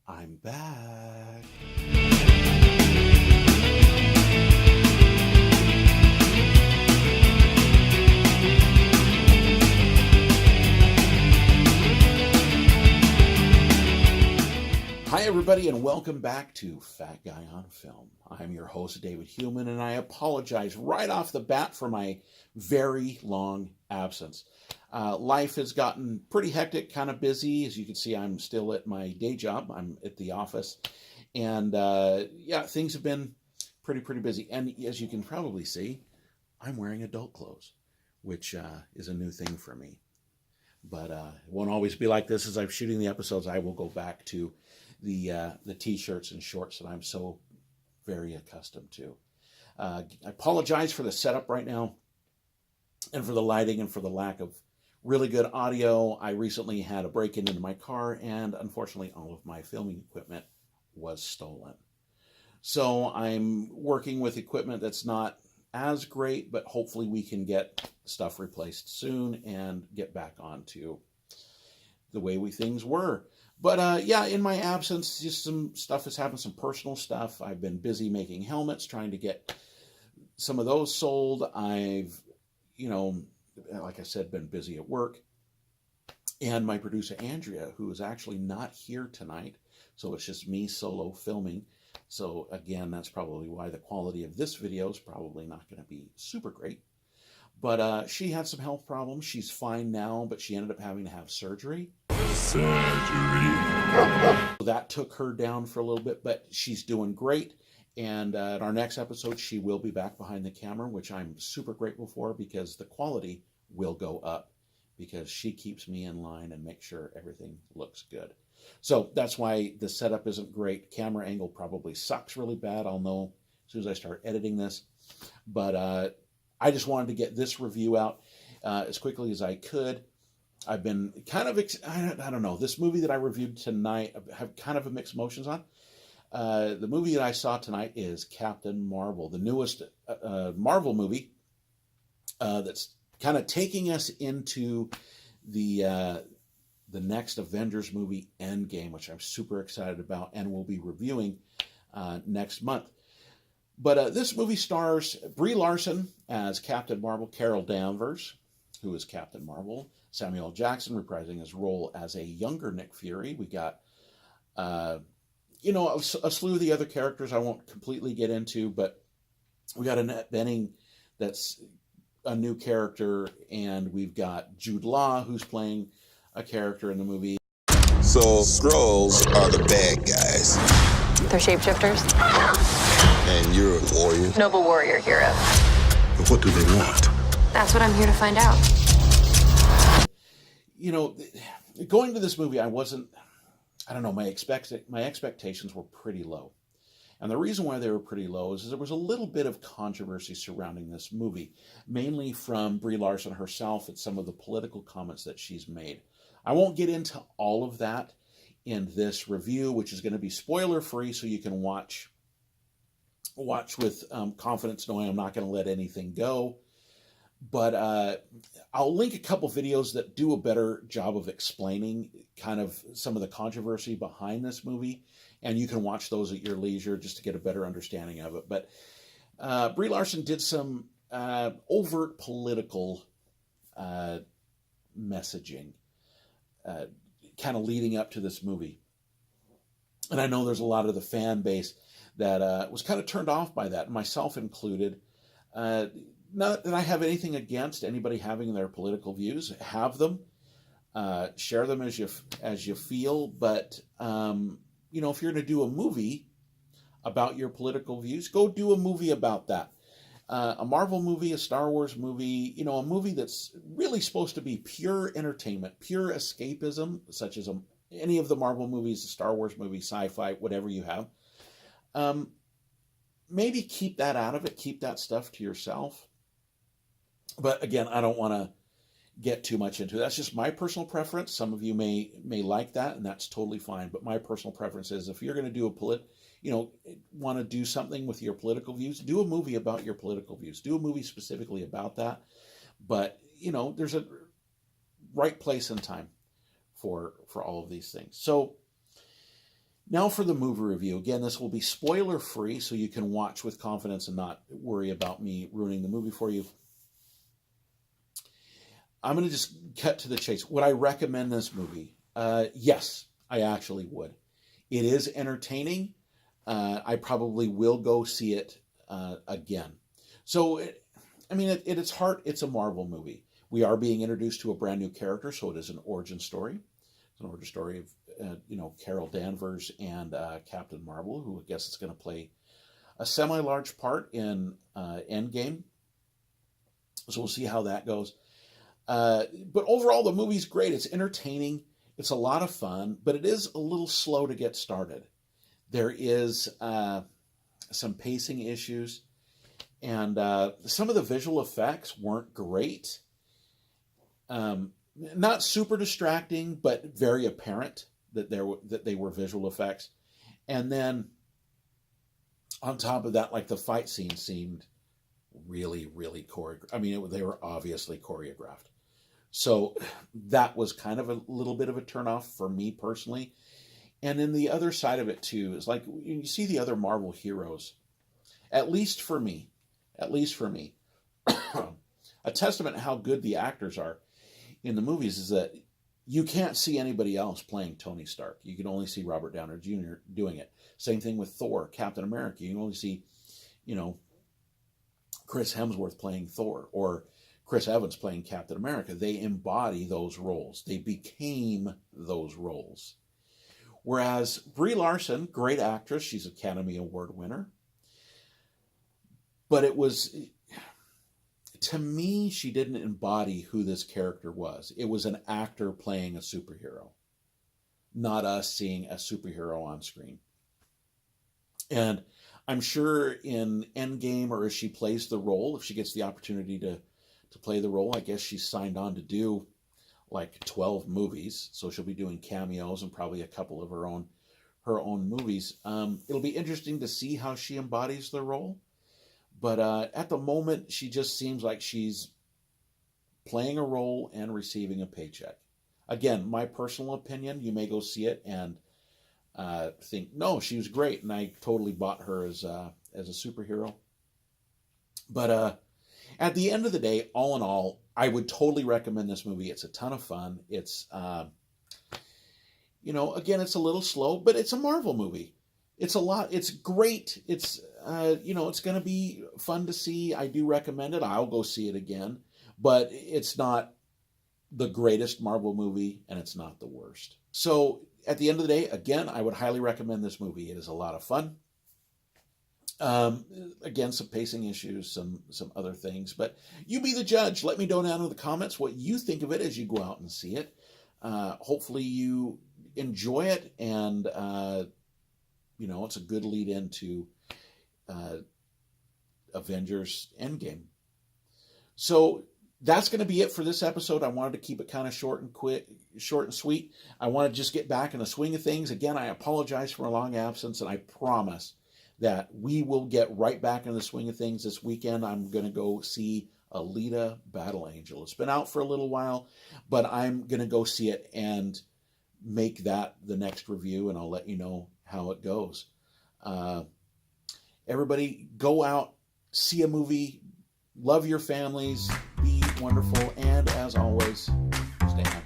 I'm back. Hi, everybody, and welcome back to Fat Guy on Film. I'm your host, David Heumann, and I apologize right off the bat for my very long absence. Life has gotten pretty hectic, kind of busy. As you can see, I'm still at my day job. I'm at the office. And things have been pretty busy. And as you can probably see, I'm wearing adult clothes, which is a new thing for me. But it won't always be like this. As I'm shooting the episodes, I will go back to the t-shirts and shorts that I'm so very accustomed to. I apologize for the setup right now and for the lighting and for the lack of really good audio. I recently had a break-in into my car, and unfortunately all of my filming equipment was stolen. So I'm working with equipment that's not as great, but hopefully we can get stuff replaced soon and get back onto the way things were. But in my absence, just some stuff has happened, some personal stuff. I've been busy making helmets, trying to get some of those sold. I've, like I said, been busy at work. And my producer, Andrea, who is actually not here tonight, so it's just me solo filming. So again, that's probably why the quality of this video is probably not going to be super great. But she had some health problems. She's fine now, but she ended up having to have surgery. So that took her down for a little bit, but she's doing great. And at our next episode, she will be back behind the camera, which I'm super grateful for, because the quality will go up because she keeps me in line and makes sure everything looks good. So that's why the setup isn't great. Camera angle probably sucks really bad. I'll know as soon as I start editing this. But I just wanted to get this review out as quickly as I could. I've been kind of, I don't know, this movie that I reviewed tonight, I have kind of a mixed emotions on. The movie that I saw tonight is Captain Marvel, the newest Marvel movie that's kind of taking us into the next Avengers movie, Endgame, which I'm super excited about and will be reviewing next month. But this movie stars Brie Larson as Captain Marvel, Carol Danvers, who is Captain Marvel, Samuel L. Jackson reprising his role as a younger Nick Fury. We got, a slew of the other characters I won't completely get into, but we got Annette Bening that's a new character, and we've got Jude Law, who's playing a character in the movie. So Skrulls are the bad guys. They're shapeshifters. And you're a warrior. Noble warrior hero. But what do they want? That's what I'm here to find out. Going to this movie, my expectations were pretty low. And the reason why they were pretty low is there was a little bit of controversy surrounding this movie, mainly from Brie Larson herself and some of the political comments that she's made. I won't get into all of that in this review, which is going to be spoiler-free, so you can watch with confidence, knowing I'm not going to let anything go. But I'll link a couple videos that do a better job of explaining kind of some of the controversy behind this movie, and you can watch those at your leisure just to get a better understanding of it. But Brie Larson did some overt political messaging kind of leading up to this movie. And I know there's a lot of the fan base that was kind of turned off by that, myself included. Not that I have anything against anybody having their political views. Have them. Share them as you feel. But, if you're going to do a movie about your political views, go do a movie about that. A Marvel movie, a Star Wars movie, a movie that's really supposed to be pure entertainment, pure escapism, such as any of the Marvel movies, the Star Wars movie, sci-fi, whatever you have. Maybe keep that out of it. Keep that stuff to yourself. But again, I don't want to get too much into it. That's just my personal preference. Some of you may like that, and that's totally fine. But my personal preference is, if you're going to do want to do something with your political views, do a movie about your political views. Do a movie specifically about that. But, there's a right place and time for all of these things. So Now for the movie review. Again, this will be spoiler free, so you can watch with confidence and not worry about me ruining the movie for you. I'm going to just cut to the chase. Would I recommend this movie? Yes, I actually would. It is entertaining. I probably will go see it again. So, at its heart, it's a Marvel movie. We are being introduced to a brand new character, so it is an origin story. It's an origin story of, Carol Danvers and Captain Marvel, who I guess is going to play a semi-large part in Endgame. So we'll see how that goes. But overall, the movie's great. It's entertaining. It's a lot of fun, but it is a little slow to get started. There is some pacing issues, and some of the visual effects weren't great. Not super distracting, but very apparent that they were visual effects. And then on top of that, like the fight scene seemed really, really choreographed. They were obviously choreographed. So that was kind of a little bit of a turnoff for me personally. And then the other side of it too is like you see the other Marvel heroes, at least for me, a testament to how good the actors are in the movies is that you can't see anybody else playing Tony Stark. You can only see Robert Downey Jr. doing it. Same thing with Thor, Captain America. You can only see, Chris Hemsworth playing Thor or Chris Evans playing Captain America. They embody those roles. They became those roles. Whereas Brie Larson, great actress, she's Academy Award winner. But it was, to me, she didn't embody who this character was. It was an actor playing a superhero, not us seeing a superhero on screen. And I'm sure in Endgame, or as she plays the role, if she gets the opportunity to play the role, I guess she's signed on to do like 12 movies. So she'll be doing cameos and probably a couple of her own movies. It'll be interesting to see how she embodies the role. But at the moment, she just seems like she's playing a role and receiving a paycheck. Again, my personal opinion, you may go see it and think, no, she was great, and I totally bought her as a superhero. But at the end of the day, all in all, I would totally recommend this movie. It's a ton of fun. It's, again, it's a little slow, but it's a Marvel movie. It's a lot. It's great. It's, it's going to be fun to see. I do recommend it. I'll go see it again. But it's not the greatest Marvel movie, and it's not the worst. So at the end of the day, again, I would highly recommend this movie. It is a lot of fun. Again, some pacing issues, some other things. But you be the judge. Let me know down in the comments what you think of it as you go out and see it. Hopefully you enjoy it, and it's a good lead into Avengers Endgame. So that's going to be it for this episode. I wanted to keep it kind of short and sweet. I want to just get back in the swing of things. Again, I apologize for a long absence, and I promise that we will get right back in the swing of things this weekend. I'm going to go see Alita Battle Angel. It's been out for a little while, but I'm going to go see it and make that the next review, and I'll let you know how it goes. Everybody, go out, see a movie, love your families, be wonderful, and as always, stay happy.